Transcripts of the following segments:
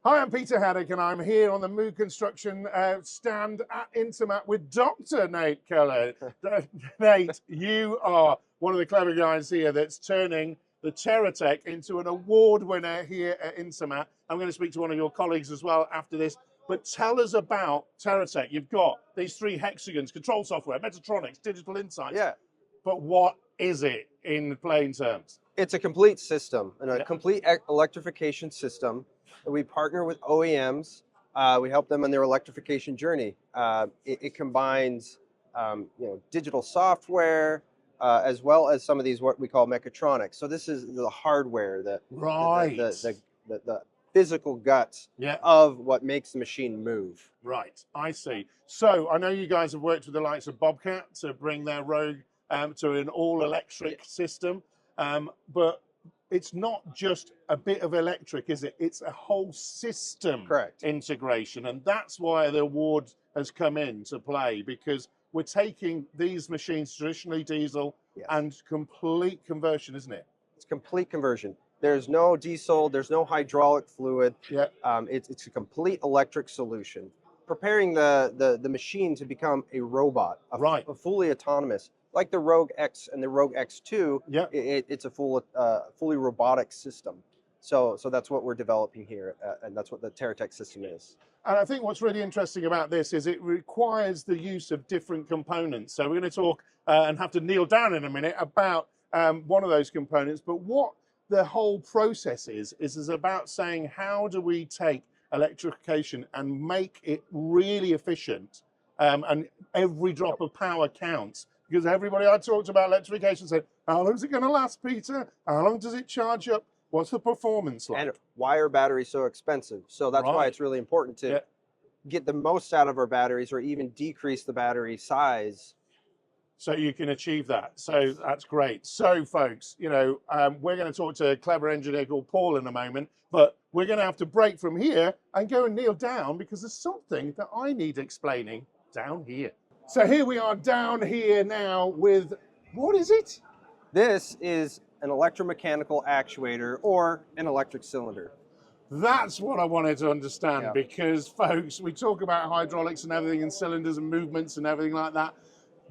Hi, I'm Peter Haddock, and I'm here on the Moog Construction stand at Intermat with Dr. Nate Keller. Nate, you are one of the clever guys here that's turning the TerraTech into an award winner here at Intermat. I'm going to speak to one of your colleagues as well after this. But tell us about TerraTech. You've got these three hexagons: control software, Metatronics, digital insights. Yeah. But what is it in plain terms? It's a complete system, and a complete electrification system. We partner with OEMs. We help them on their electrification journey. It combines, digital software as well as some of these what we call mechatronics. So this is the hardware, the physical guts of what makes the machine move. Right, I see. So I know you guys have worked with the likes of Bobcat to bring their Rogue to an all-electric system, but it's not just a bit of electric, is it? It's a whole system integration, and that's why the award has come into play, because we're taking these machines, traditionally diesel, and complete conversion, isn't it? It's complete conversion. There's no diesel, there's no hydraulic fluid. It's a complete electric solution, preparing the machine to become a robot, a fully autonomous. Like the Rogue X and the Rogue X2, it's a fully robotic system. So that's what we're developing here, and that's what the TerraTech system is. And I think what's really interesting about this is it requires the use of different components. So we're going to talk and have to kneel down in a minute about one of those components. But what the whole process is about saying, how do we take electrification and make it really efficient, and every drop of power counts? Because everybody I talked about electrification said, how long is it going to last, Peter? How long does it charge up? What's the performance like? And why are batteries so expensive? So that's why it's really important to get the most out of our batteries, or even decrease the battery size. So you can achieve that. So that's great. So folks, we're going to talk to a clever engineer called Paul in a moment, but we're going to have to break from here and go and kneel down, because there's something that I need explaining down here. So here we are down here now with, what is it? This is an electromechanical actuator, or an electric cylinder. That's what I wanted to understand, because folks, we talk about hydraulics and everything, and cylinders and movements and everything like that.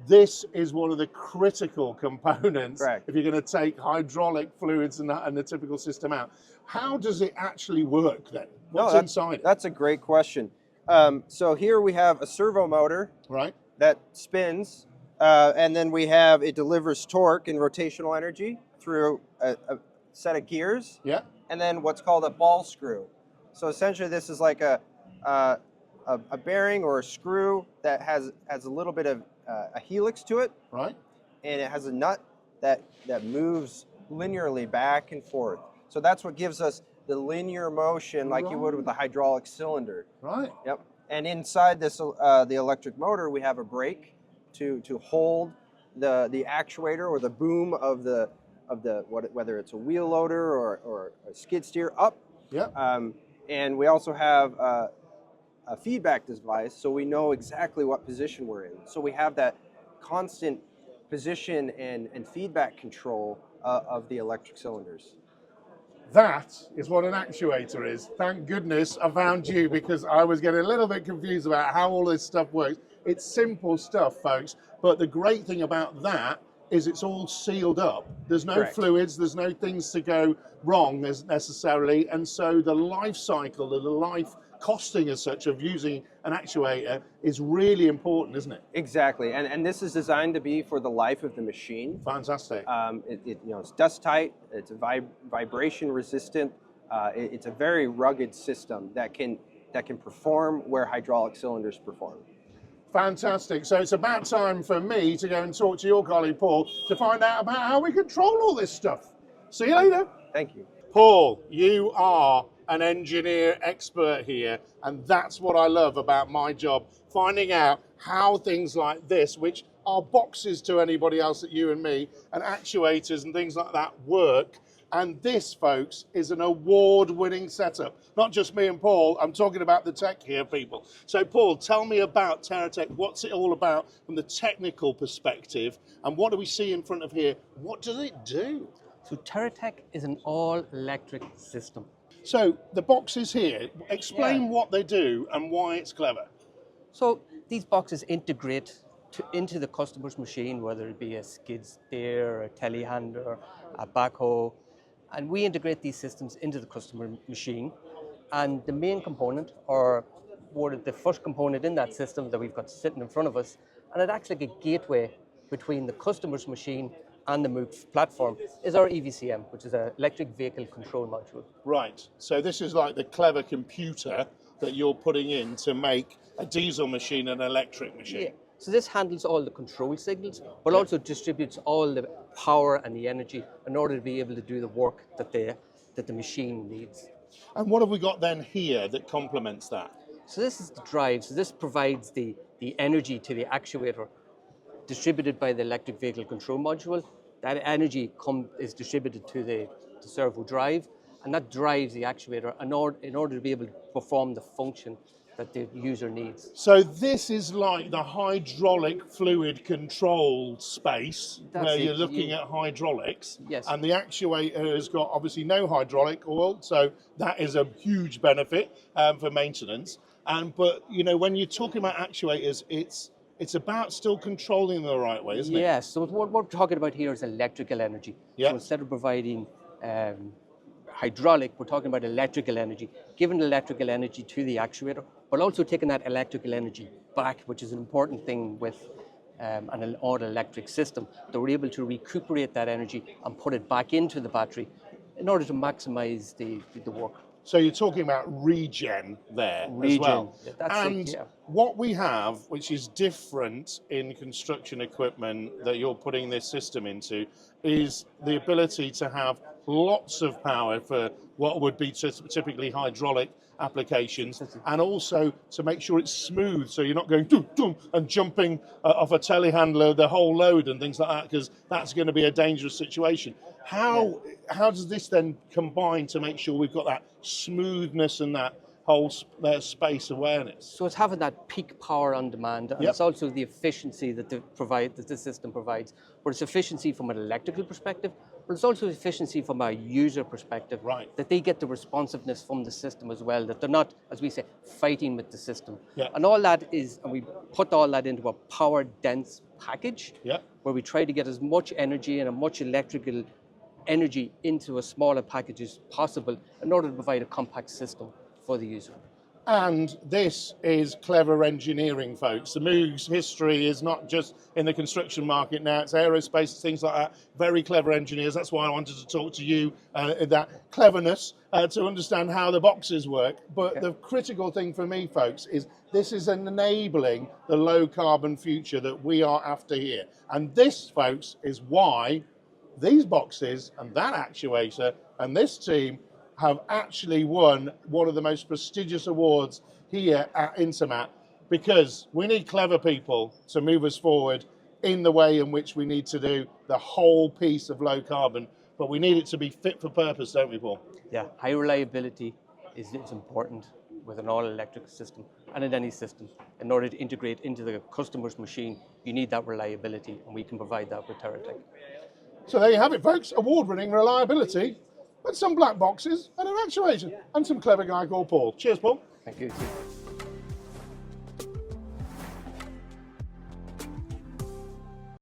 This is one of the critical components if you're going to take hydraulic fluids and the typical system out. How does it actually work then? What's inside it? That's a great question. So here we have a servo motor that spins, and then it delivers torque and rotational energy through a set of gears, and then what's called a ball screw. So essentially this is like a bearing or a screw that has a little bit of a helix to it, and it has a nut that moves linearly back and forth. So that's what gives us the linear motion, like you would with a hydraulic cylinder. And inside this the electric motor, we have a brake to hold the actuator or the boom of whether it's a wheel loader or a skid steer up. And we also have a feedback device, so we know exactly what position we're in. So we have that constant position and feedback control of the electric cylinders. That is what an actuator is. Thank goodness I found you, because I was getting a little bit confused about how all this stuff works. It's simple stuff, folks, but the great thing about that is it's all sealed up. There's no fluids, there's no things to go wrong necessarily, and so the life cycle, the life costing as such of using an actuator is really important, isn't it? Exactly, and this is designed to be for the life of the machine. Fantastic. It's dust tight, it's vibration resistant, it's a very rugged system that can perform where hydraulic cylinders perform. Fantastic. So it's about time for me to go and talk to your colleague Paul to find out about how we control all this stuff. See you later. Thank you. Paul, you are an engineer expert here, and that's what I love about my job, finding out how things like this, which are boxes to anybody else at you and me, and actuators and things like that work. And this, folks, is an award-winning setup. Not just me and Paul, I'm talking about the tech here, people. So Paul, tell me about TerraTech. What's it all about from the technical perspective? And what do we see in front of here? What does it do? So TerraTech is an all-electric system. So the boxes here, explain what they do and why it's clever. So these boxes integrate into the customer's machine, whether it be a skid steer, a telehandler, a backhoe, and we integrate these systems into the customer machine. And the main component, or the first component in that system that we've got sitting in front of us, and it acts like a gateway between the customer's machine and the Moog platform, is our EVCM, which is an electric vehicle control module. Right, so this is like the clever computer that you're putting in to make a diesel machine an electric machine. Yeah. So this handles all the control signals, but also distributes all the power and the energy in order to be able to do the work that the machine needs. And what have we got then here that complements that? So this is the drive. So this provides the energy to the actuator, distributed by the electric vehicle control module. That energy is distributed to the servo drive, and that drives the actuator in order to be able to perform the function that the user needs. So this is like the hydraulic fluid control space where you're looking at hydraulics. Yes. And the actuator has got obviously no hydraulic oil, so that is a huge benefit for maintenance. But you know, when you're talking about actuators, it's about still controlling them the right way, isn't it? Yes. So what we're talking about here is electrical energy. Yeah. So instead of providing hydraulic, we're talking about electrical energy, giving electrical energy to the actuator, but also taking that electrical energy back, which is an important thing with an all-electric system, that we're able to recuperate that energy and put it back into the battery in order to maximize the work. So you're talking about regen there as well. That's what we have, which is different in construction equipment that you're putting this system into, is the ability to have lots of power for what would be typically hydraulic applications, and also to make sure it's smooth, so you're not going dum, dum, and jumping off a telehandler the whole load and things like that, because that's going to be a dangerous situation. How does this then combine to make sure we've got that smoothness and that whole space awareness? So it's having that peak power on demand, and it's also the efficiency that the system provides. But it's efficiency from an electrical perspective, but it's also efficiency from a user perspective. Right. That they get the responsiveness from the system as well, that they're not, as we say, fighting with the system. Yeah. And all that is, and we put all that into a power dense package, where we try to get as much energy and as much electrical energy into a smaller package as possible in order to provide a compact system for the user. And this is clever engineering, folks. The Moog's history is not just in the construction market now, it's aerospace, things like that. Very clever engineers. That's why I wanted to talk to you, that cleverness, to understand how the boxes work. But the critical thing for me, folks, is this is enabling the low carbon future that we are after here. And this, folks, is why these boxes and that actuator and this team have actually won one of the most prestigious awards here at Intermat, because we need clever people to move us forward in the way in which we need to do the whole piece of low carbon, but we need it to be fit for purpose, don't we, Paul? Yeah, high reliability is important with an all-electric system and in any system. In order to integrate into the customer's machine, you need that reliability, and we can provide that with TerraTech. So there you have it, folks. Award-winning reliability, but some black boxes and an actuator, and some clever guy called Paul. Cheers, Paul. Thank you.